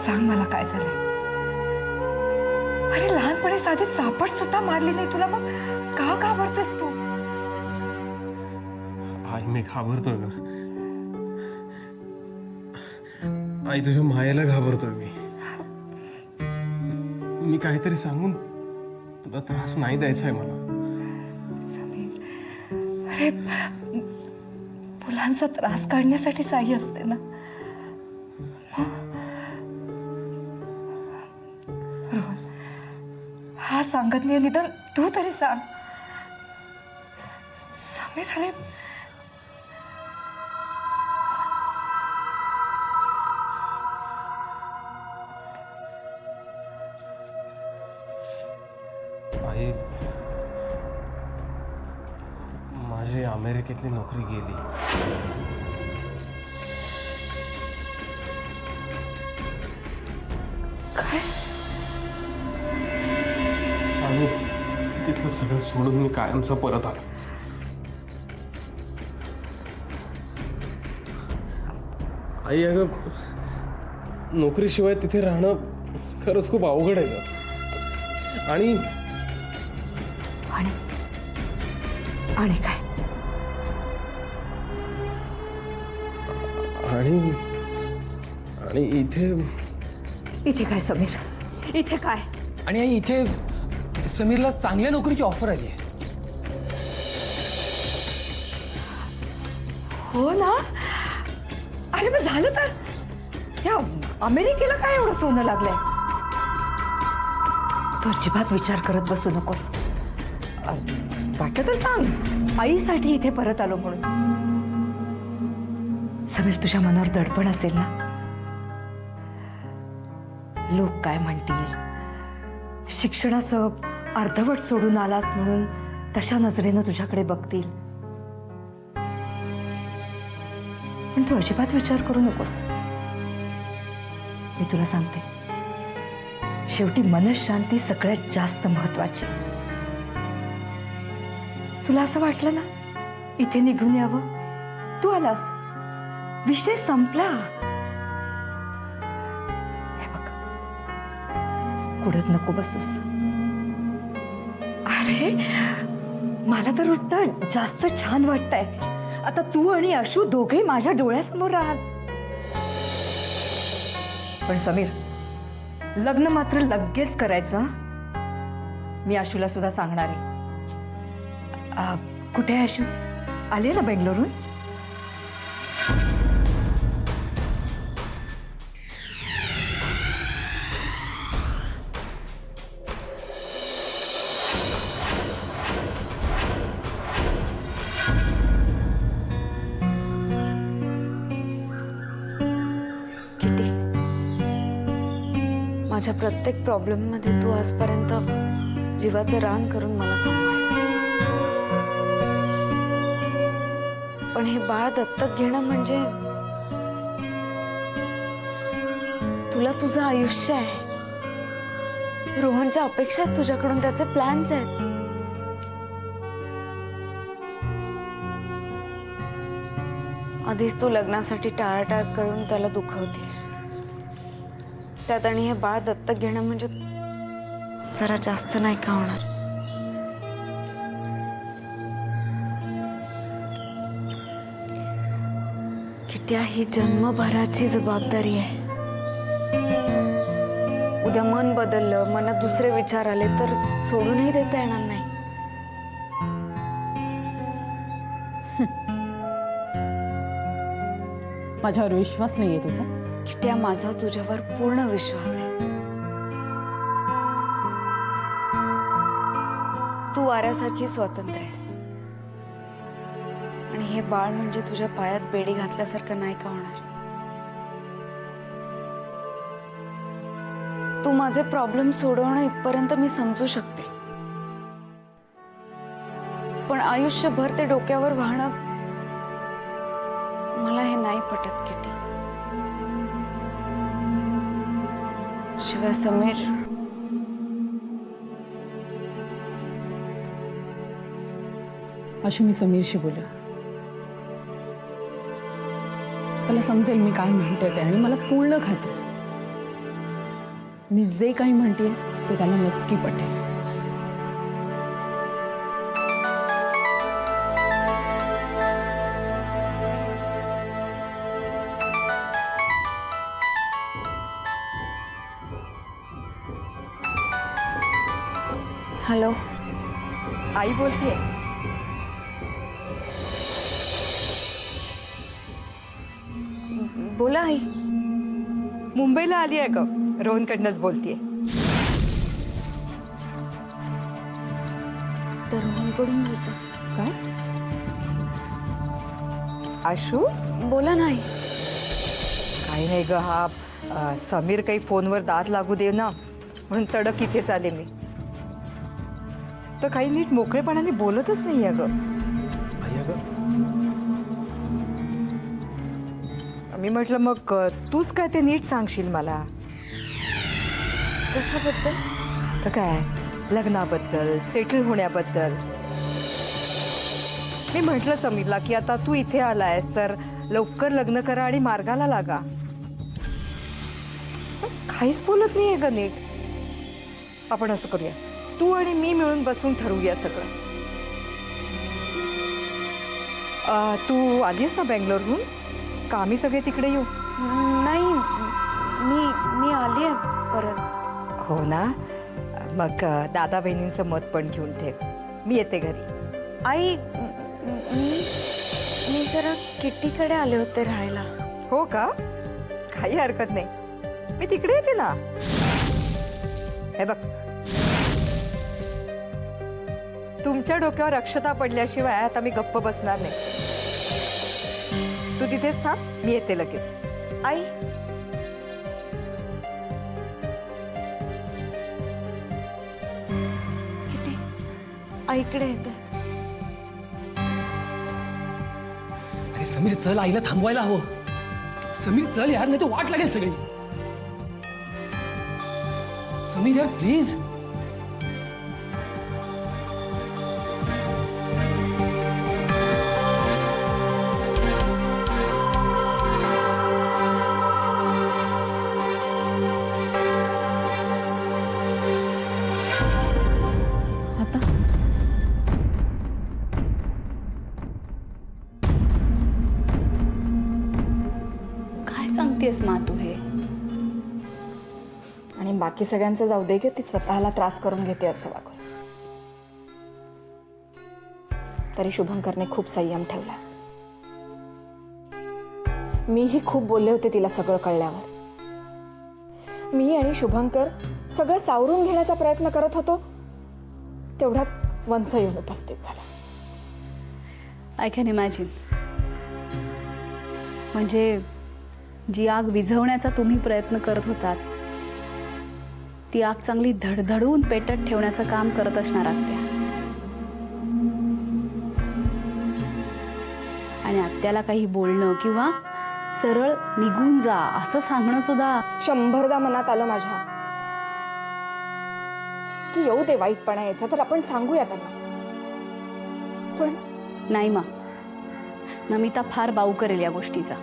सांग मला काय झालंय? अरे लहानपणी साधी चापट सुद्धा मारली नाही तुला, मग का घाबरतोयस तू? आई मी घाबरतोय ना आई, तुझ्या मायेला घाबरतोय मी काहीतरी सांगून तुला त्रास नाही द्यायचा आहे मला. समीर, अरे मुलांचा त्रास काढण्यासाठीच आई असते ना. रोहन, हा सांगत नाही निदान तू तरी सांग. समीर, अरे आई, माझी अमेरिकेतली नोकरी गेली. काय? आणि तिथलं सगळं सोडून मी कायमचं परत आलो. आई अगं, नोकरीशिवाय तिथे राहणं खरंच खूप अवघड आहे ग. आणि आणि काय? आणि आणि इथे इथे काय समीर? इथे काय? आणि आई इथे समीरला चांगल्या नोकरीची ऑफर आली आहे. हो ना. अरे मग झालं तर या अमेरिकेला काय एवढं सोनं लागलंय? तू अजिबात विचार करत बसू नकोस. वाटलं तर सांग आईसाठी इथे परत आलो म्हणून. समीर, तुझ्या मनावर दडपण असेल ना. लोक काय म्हणतील, शिक्षणाचं अर्धवट सोडून आलास म्हणून तशा नजरेनं तुझ्याकडे बघतील. पण तू अजिबात विचार करू नकोस. मी तुला सांगते, शेवटी मनशांती सगळ्यात जास्त महत्वाची. तुला असं वाटलं ना इथे निघून यावं, तू आलास, विषय संपला. हे बघ, कुडत नको बसूस. अरे मला तर उलट जास्त छान वाटतंय. आता तू आणि अशू दोघे माझ्या डोळ्यासमोर राहात. पण समीर, लग्न मात्र लगेच करायचं. मी अशूला सुद्धा सांगणार आहे. कुठे आहे अशू? आले ना बेंगलोरून? किटी, माझ्या प्रत्येक प्रॉब्लेममध्ये तू आजपर्यंत जीवाचं रान करून मला सांभाळलंस. पण हे बाळ दत्तक घेणं म्हणजे तुला तुझं आयुष्य आहे. रोहनच्या अपेक्षा आहेत तुझ्याकडून, त्याचे प्लॅन्स आहेत. आधीच तू लग्नासाठी टाळाटाळ करून त्याला दुखवतेस. त्यात आणि हे बाळ दत्तक घेणं म्हणजे जरा जास्त नाही का होणार? किट्या, ही जन्मभराची जबाबदारी आहे. उद्या मन बदललं, मनात दुसरे विचार आले तर सोडूनही देता येणार नाही. माझ्यावर विश्वास नाहीये तुझा? किट्या, माझा तुझ्यावर पूर्ण विश्वास आहे. तू वाऱ्यासारखी स्वतंत्र आहेस आणि हे बाळ म्हणजे तुझ्या पायात बेडी घातल्यासारखं नाही का होणार? तू माझे प्रॉब्लेम सोडवणं इथपर्यंत मी समजू शकते, पण आयुष्यभर ते डोक्यावर वाहणं मला हे नाही पटत किटी. शिवाय समीर, अशी मी समीरशी बोलले, त्याला समजेल मी काय म्हणते ते, आणि मला पूर्ण खात्री मी जे काही म्हणते ते त्यांना नक्की पटेल. हॅलो. आई बोलतीये. बोला आई. मुंबईला आली आहे ग, रोहनकडनंच बोलतीये. तर रोहनकडून बोलतो. काय? आशू बोला नाही. काही नाही ग, हा समीर काही फोनवर दाद लागू दे ना म्हणून तडक इथेच आले मी. तर काही नीट मोकळेपणाने बोलतच नाही आहे ग. आई अगं, मी म्हटलं मग तूच काय ते नीट सांगशील मला. कशाबद्दल? असं काय, लग्नाबद्दल, सेटल होण्याबद्दल. मी म्हटलं समीरला की आता तू इथे आलायस तर लवकर लग्न करा आणि मार्गाला लागा. पण काहीच बोलत नाहीये ग नीट. आपण असं करूया, तू आणि मी मिळून बसून ठरवूया सगळं. तू आलीस ना बेंगलोरहून, का आम्ही सगळे तिकडे येऊ? नाही, मी आली आहे परत. हो ना, मग दादा बहिणींचं मत पण घेऊन ठेव. मी येते घरी. आई, मी जरा किट्टीकडे आले होते राहायला. हो का? काही हरकत नाही, मी तिकडे येते ना. हे बघ, तुमच्या डोक्यावर अक्षता पडल्याशिवाय आता मी गप्प बसणार नाही. तू तिथेच थांब, मी येते लगेच. आई, किट्टी आईकडे येते. अरे समीर चल, आईला थांबवायला हवं. समीर चल यार, नाही तर वाट लागेल सगळी. समीर यार प्लीज. आता काय सांगतेस मा तू हे? आणि बाकी सगळ्यांचं जाऊ दे, की ती स्वतःला त्रास करून घेते असं वागून. तरी शुभंकरने खूप संयम ठेवला. मीही खूप बोलले होते तिला सगळं कळल्यावर. मी आणि शुभंकर सगळं सावरून घेण्याचा प्रयत्न करत होतो, तेवढ्यात वंश येऊन उपस्थित झाला. I can imagine. म्हणजे जी आग विझवण्याचा तुम्ही प्रयत्न करत होतात, ती आग चांगली धडधडून पेटत ठेवण्याचं काम करत असणार आत्या. आणि आत्याला काही बोलणं किंवा सरळ निघून जा असं सांगणं सुद्धा 100दा मनात आलं माझ्या की येऊ दे वाईटपणा यायचा तर आपण सांगूया त्यांना. पण नाही मा, नमिता फार बाऊ करेल या गोष्टीचा.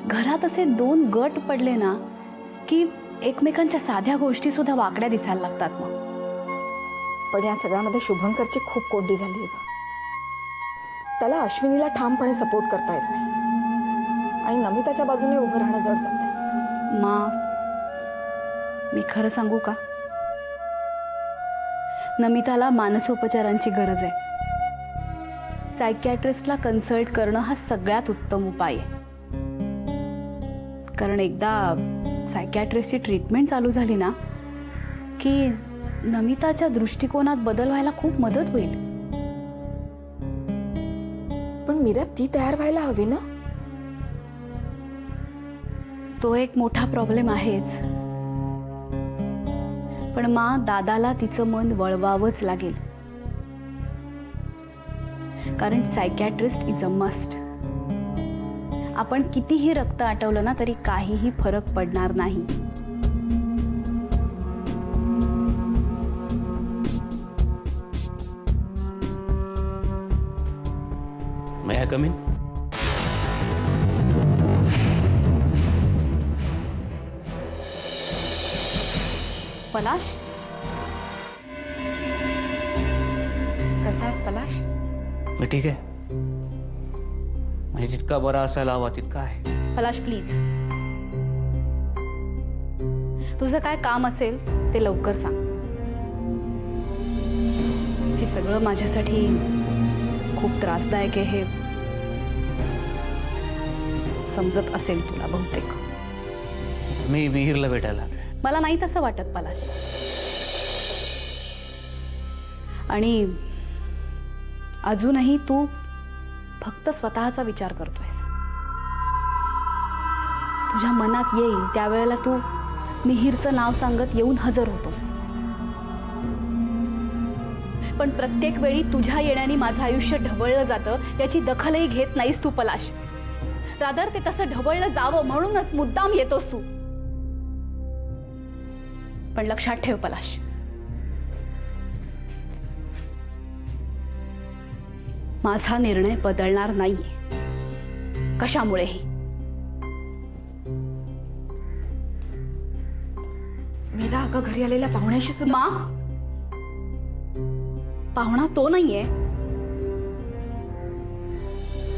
घरात असे 2 गट पडले ना की एकमेकांच्या साध्या गोष्टी सुद्धा वाकड्या दिसायला लागतात. मग पण या सगळ्यामध्ये शुभंकरची खूप कोंडी झाली आहे. त्याला अश्विनीला ठामपणे सपोर्ट करता येत नाही आणि नमिताच्या बाजूने उभं राहणं जड जातंय. मा, मी खरं सांगू का, नमिताला मानसोपचारांची गरज आहे. सायकॅट्रिस्टला कन्सल्ट करणं हा सगळ्यात उत्तम उपाय आहे. कारण एकदा सायकॅट्रिस्टची ट्रीटमेंट चालू झाली ना की नमिताच्या दृष्टिकोनात बदल व्हायला खूप मदत होईल. पण मीरा ती तयार व्हायला हवी ना. तो एक मोठा प्रॉब्लेम आहेच. पण मा, दादाला तिचं मन वळवावंच लागेल. कारण सायकॅट्रिस्ट इज अ मस्ट. आपण कितीही रक्त आटवलं ना तरी काहीही फरक पडणार नाही. May I come in? पलाश, कसा आहेस पलाश? मी ठीक आहे. म्हणजे जितका बरा असायला हवा तितका आहे. पलाश प्लीज, तुझं काय काम असेल ते लवकर सांग. हे सगळं माझ्यासाठी खूप त्रासदायक आहे, हे समजत असेल तुला बहुतेक. मी विहीरला भेटायला आलोय. मला नाही तसं वाटत पलाश. आणि अजूनही तू फक्त स्वतःचा विचार करतोयस. तुझ्या मनात येईल त्यावेळेला तू मिहीरचं नाव सांगत येऊन हजर होतोस. पण प्रत्येक वेळी तुझ्या येण्याने माझं आयुष्य ढवळलं जातं याची दखलही घेत नाहीस तू पलाश. रादर ते तसं ढवळलं जावं म्हणूनच मुद्दाम येतोस तू. पण लक्षात ठेव पलाश, माझा निर्णय बदलणार नाहीये कशामुळेही. मीरा, अगं घरी आलेल्या पाहुण्याशी सुद्धा मा, पाहुणा तो नाहीये,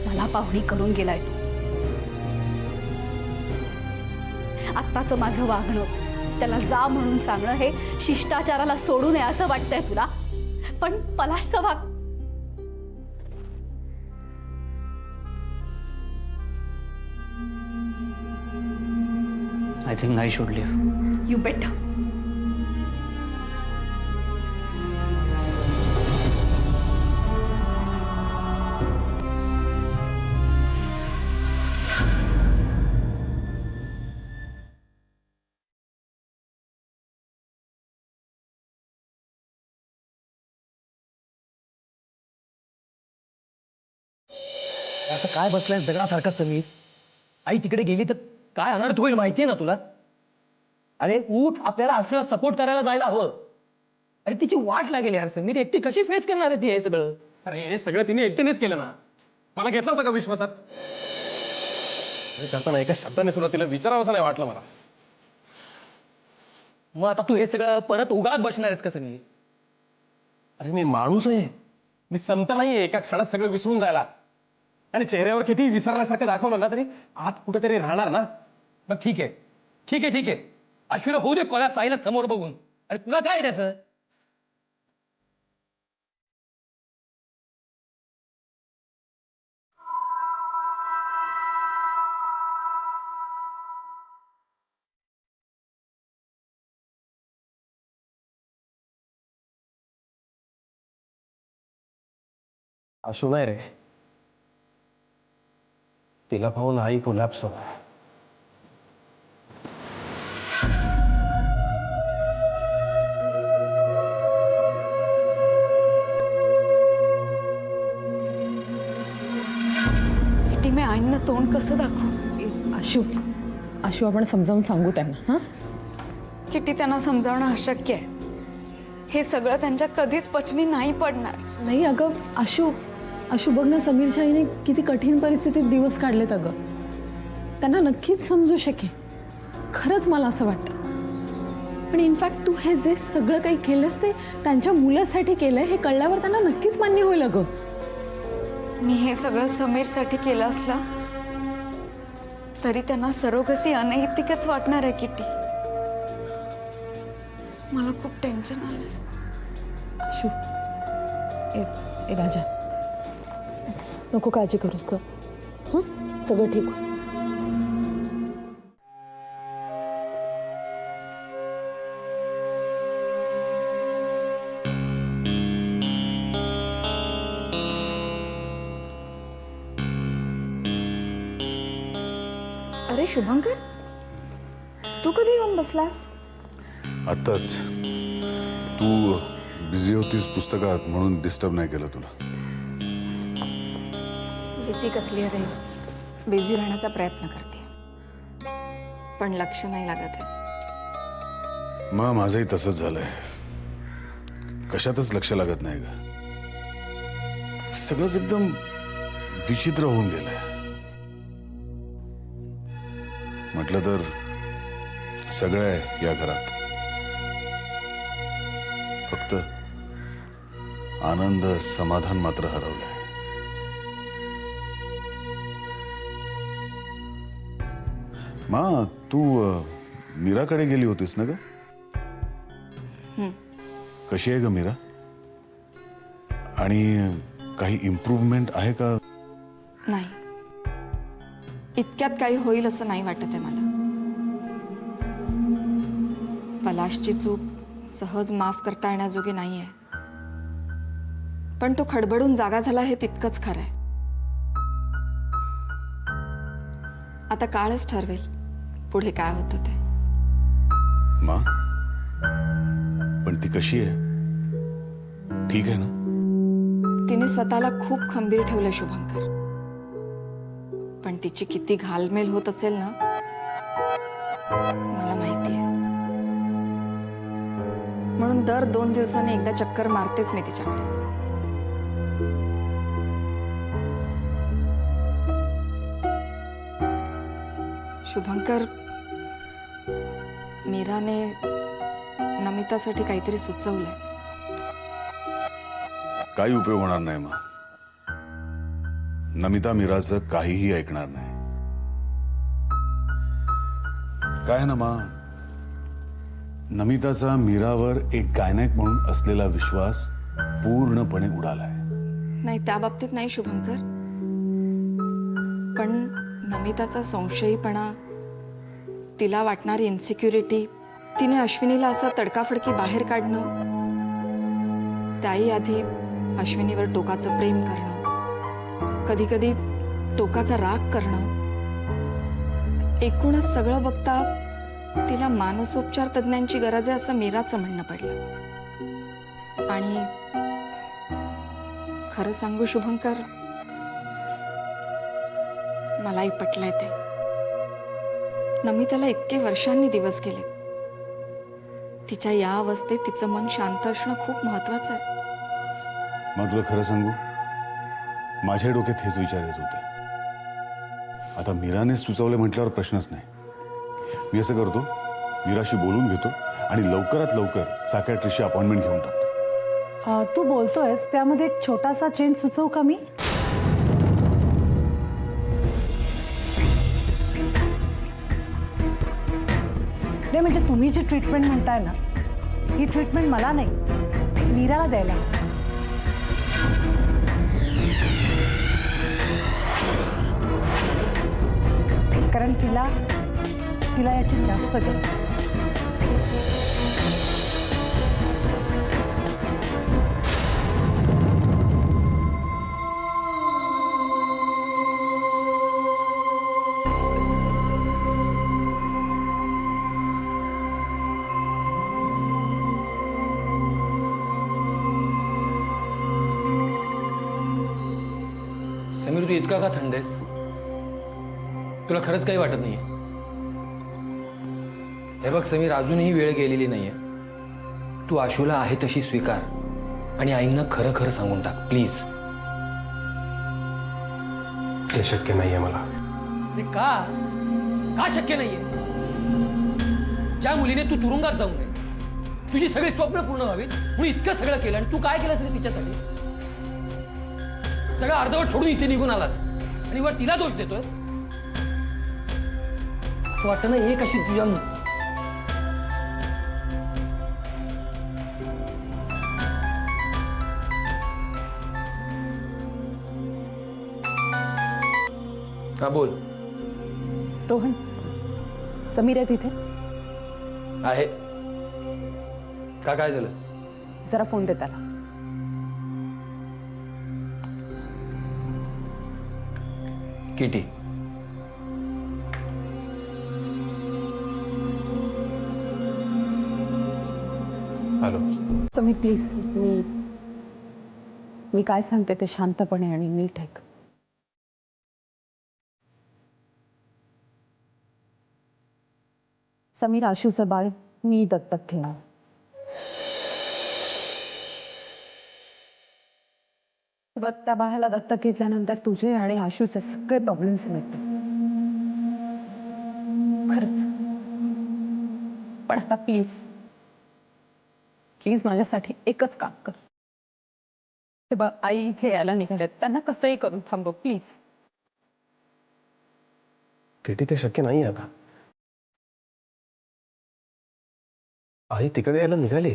मला पाहुणी करून गेलाय तू. आत्ताचं माझं वागणं, त्याला जा म्हणून सांगणं हे शिष्टाचाराला सोडू नये असं वाटतंय तुला. पण पलाशचं वाग I think I should leave. You better. असं काय बसलाय दगडासारखा समीर? आई तिकडे गेली तर काय अनर्थ होईल माहितीये ना तुला? अरे उठ, आपल्याला अश्विनीला सपोर्ट करायला जायला हवं. अरे तिची वाट लागेल यार समीर. एकटी कशी फेस करणार आहे ती हे सगळं? अरे हे सगळं तिने एकटीनेच केलं ना. मला घेतला होता का विश्वासात? हे करताना एका शब्दाने सुद्धा तिला विचारावंसं नाही वाटलं मला. मग आता तू हे सगळं परत उगाच बसणार आहेस का समीर? अरे मी माणूस आहे, मी संत नाहीये एका क्षणात सगळं विसरून जायला. आणि चेहऱ्यावर किती विसरल्यासारखं दाखवलं ना तरी आत कुठेतरी राहणार ना. मग ठीक आहे, ठीक आहे, ठीक आहे. अश्विनी होऊ दे कोणाच आईला समोर बघून. अरे तुला काय आहे त्याचं? असू नाही रे, तिला पाहून आई कोलॅप्स होणार. किती मी आईंना तोंड कसं दाखवू? आशू आपण समजावून सांगू त्यांना. हां, किती त्यांना समजावणं अशक्य आहे. हे सगळं त्यांच्या कधीच पचनी नाही पडणार. नाही अगं आशू बघ ना, समीरच्या आईने किती कठीण परिस्थितीत दिवस काढलेत अगं. त्यांना नक्कीच समजू शकेल, खरंच मला असं वाटतं. पण इनफॅक्ट तू हे जे सगळं काही केलंस ते त्यांच्या मुलासाठी केलंय हे कळल्यावर त्यांना नक्कीच मान्य होईल अगं. मी हे सगळं समीरसाठी केलं असलं तरी त्यांना सरोगसी अनैतिकच वाटणार आहे किटी. मला खूप टेन्शन आलंय. आशू, ए राजा, नको काळजी करूस ग. हां, सगळं ठीक होईल. अरे शुभंकर, तू कधी येऊन बसलास? आत्ताच. तू बिझी होतीस पुस्तकात म्हणून डिस्टर्ब नाही केलं तुला. बिझी कसली रे? बिझी राहण्याचा प्रयत्न करते पण लक्ष नाही लागत आहे. मग माझंही तसंच झालंय. कशातच लक्ष लागत नाही ग. सगळंच एकदम विचित्र होऊन गेलंय. म्हटलं तर सगळं आहे या घरात. आनंद समाधान मात्र हरवलंय. मा तू मीराकडे गेली होतीस ना ग? कशी आहे ग मीरा? आणि काही इम्प्रूव्हमेंट आहे का? नाही, इतक्यात काही होईल असं नाही वाटत आहे मला. पलाशची चूक सहज माफ करता येण्याजोगी नाहीये, पण तो खडबडून जागा झाला हे तितकंच खरं आहे. आता काळच ठरवेल पुढे काय होतं ते. मा पण ती कशी आहे? ठीक आहे ना? तिने स्वतःला खूप खंबीर ठेवलं शुभंकर, पण तिची किती घालमेल होत असेल ना मला माहिती आहे. म्हणून दर 2 दिवसांनी एकदा चक्कर मारतेच मी तिच्याकडे. शुभंकर, मीराने नमितासाठी काहीतरी सुचवलंय. काही उपयोग होणार नाही मा. नमिता मीराचं काहीही ऐकणार नाही. काय आहे ना मा, नमिताचा मीरावर एक गायनाक म्हणून असलेला विश्वास पूर्णपणे उडालाय. नाही, त्या बाबतीत नाही शुभंकर, पण नमिताचा संशयीपणा, तिला वाटणारी इन्सिक्युरिटी, तिने अश्विनीला असं तडकाफडकी बाहेर काढणं, त्याही आधी अश्विनीवर टोकाचं प्रेम करणं, कधी कधी टोकाचा राग करणं, एकूणच सगळं बघता तिला मानसोपचार तज्ञांची गरज आहे असं मीराचं म्हणणं पडलं. आणि खरं सांगू शुभंकर, मलाही पटलंय ते. नमिताला इतके वर्षांनी दिवस गेले. तिच्या या अवस्थेत तिचं मन शांत असणं खूप महत्वाचं आहे. मग तुला खरं सांगू, माझ्या डोक्यात हेच विचार येत होते. आता मीराने सुचवले म्हटल्यावर प्रश्नच नाही. मी असं करतो, मीराशी बोलून घेतो आणि लवकरात लवकर सायकॅट्रिस्टची अपॉइंटमेंट घेऊन टाकतो. तू बोलतोयस त्यामध्ये एक छोटासा चेंज सुचवू का मी? नाही, म्हणजे तुम्ही जी ट्रीटमेंट म्हणताय ना, ही ट्रीटमेंट मला नाही, मीराला द्यायला. कारण तिला याची जास्त गरज आहे. समीर, तू इतका का थंड आहेस? तुला खरंच काही वाटत नाहीये? हे बघ समीर, अजूनही वेळ गेलेली नाहीये. तू आशूला आहे तशी स्वीकार आणि आईंना खरं खरं सांगून टाक प्लीज. हे शक्य नाहीये मला. ते का का शक्य नाहीये? ज्या मुलीने तू तुरुंगात जाऊ नये, तुझी सगळी स्वप्न पूर्ण व्हावीत म्हणून इतकं सगळं केलं, आणि तू काय केलंस रे तिच्यासाठी? सगळं अर्धवट सोडून इथे निघून आलास आणि वर तिला दोष देतोय. असं वाटतं ना, हे कशी तुझ्या हा बोल. रोहन, समीर आहे तिथे? आहे का? काय झालं? जरा फोन दे त्याला. Kitty, hello. समीर प्लीज, मी काय सांगते ते शांतपणे आणि नीट ऐक. समीर, आशूचं बाळ मी दत्तक घेणार. बघ, त्या बाळाला दत्तक घेतल्यानंतर तुझे आणि आशूचे सगळे प्रॉब्लेम्स मिटतील. खरंच. पण आता प्लीज माझ्यासाठी एकच काम कर. ते बघ आई इथे यायला निघाल्यात, त्यांना कसंही करून थांबव प्लीज. किती ते शक्य नाही आता. आई तिकडे यायला निघाली.